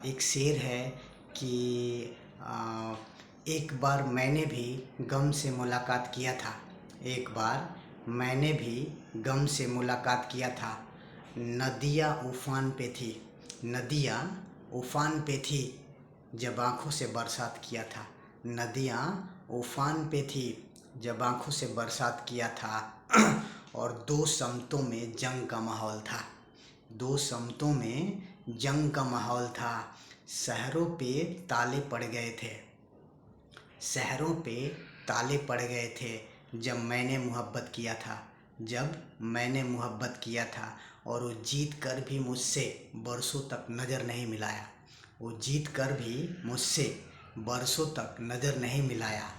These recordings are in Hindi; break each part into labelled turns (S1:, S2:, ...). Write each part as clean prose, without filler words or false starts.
S1: एक शेर है कि एक बार मैंने भी गम से मुलाकात किया था। एक बार मैंने भी गम से मुलाकात किया था। नदियाँ उफ़ान पे थी, नदियाँ उफ़ान पे थी, जब आँखों से बरसात किया था। नदियाँ उफ़ान पे थी, जब आँखों से बरसात किया था। और दो समतों में जंग का माहौल था। दो समतों में जंग का माहौल था। शहरों पे ताले पड़ गए थे, शहरों पे ताले पड़ गए थे, जब मैंने मोहब्बत किया था, जब मैंने मोहब्बत किया था। और वो जीत कर भी मुझसे बरसों तक नज़र नहीं मिलाया। वो जीत कर भी मुझसे बरसों तक नज़र नहीं मिलाया।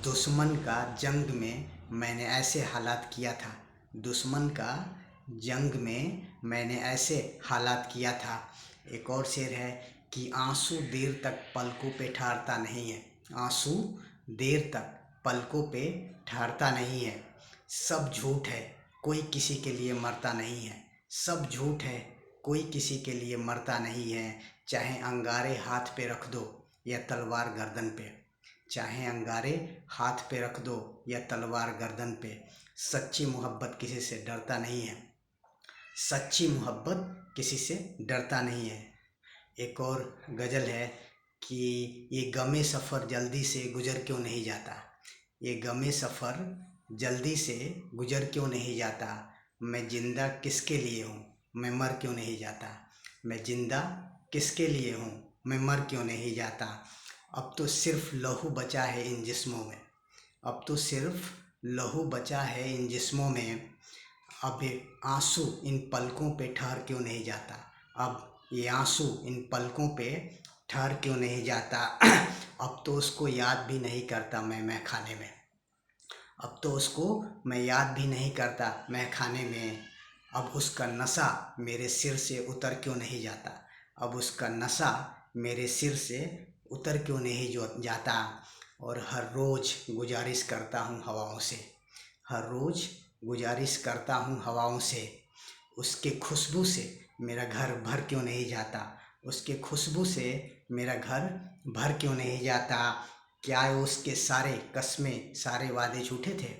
S1: दुश्मन का जंग में मैंने ऐसे हालात किया था, दुश्मन का जंग में मैंने ऐसे हालात किया था। एक और शेर है कि आंसू देर तक पलकों पे ठहरता नहीं है, आंसू देर तक पलकों पे ठहरता नहीं है। सब झूठ है, कोई किसी के लिए मरता नहीं है। सब झूठ है, कोई किसी के लिए मरता नहीं है। चाहे अंगारे हाथ पे रख दो या तलवार गर्दन पे, चाहे अंगारे हाथ पे रख दो या तलवार गर्दन पे, सच्ची मोहब्बत किसी से डरता नहीं है। सच्ची मोहब्बत किसी से डरता नहीं है। एक और गज़ल है कि ये गमे सफ़र जल्दी से गुज़र क्यों नहीं जाता, ये गमे सफ़र जल्दी से गुज़र क्यों नहीं जाता। मैं ज़िंदा किसके लिए हूँ, मैं मर क्यों नहीं जाता। मैं ज़िंदा किसके लिए हूँ, मैं मर क्यों नहीं जाता। अब तो सिर्फ लहू बचा है इन जिस्मों में, अब तो सिर्फ लहू बचा है इन जिस्मों में। अब ये आंसू इन पलकों पे ठहर क्यों नहीं जाता, अब ये आंसू इन पलकों पे ठहर क्यों नहीं जाता। अब तो उसको याद भी नहीं करता मैं खाने में, अब तो उसको मैं याद भी नहीं करता मैं खाने में। अब उसका नशा मेरे सिर से उतर क्यों नहीं जाता, अब उसका नशा मेरे सिर से उतर क्यों नहीं जाता। और हर रोज़ गुजारिश करता हूँ हवाओं से, हर रोज़ गुजारिश करता हूँ हवाओं से। उसके खुशबू से मेरा घर भर क्यों नहीं जाता, उसके खुशबू से मेरा घर भर क्यों नहीं जाता। क्या उसके सारे कस्में सारे वादे झूठे थे,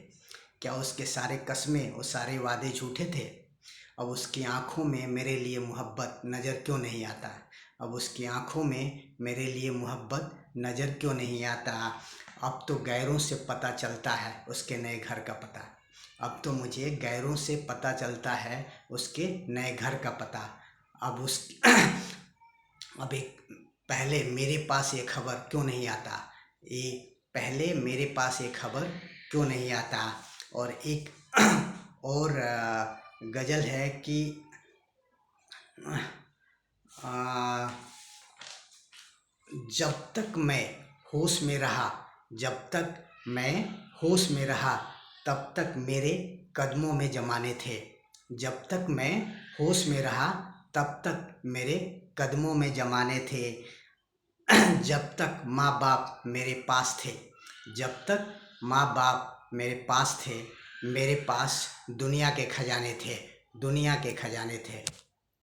S1: क्या उसके सारे कस्में और सारे वादे झूठे थे। अब उसकी आँखों में मेरे लिए मोहब्बत नज़र क्यों नहीं आता, अब उसकी आँखों में मेरे लिए मोहब्बत नज़र क्यों नहीं आता। अब तो गैरों से पता चलता है उसके नए घर का पता, अब तो मुझे गैरों से पता चलता है उसके नए घर का पता। अब उस अब एक पहले मेरे पास ये खबर क्यों नहीं आता, ये पहले मेरे पास ये खबर क्यों नहीं आता। और एक और गज़ल है कि आ, जब तक मैं होश में रहा, जब तक मैं होश में रहा, तब तक मेरे कदमों में ज़माने थे। जब तक मैं होश में रहा, तब तक मेरे कदमों में ज़माने थे। जब तक माँ बाप मेरे पास थे, जब तक माँ बाप मेरे पास थे, मेरे पास दुनिया के खजाने थे, दुनिया के खजाने थे।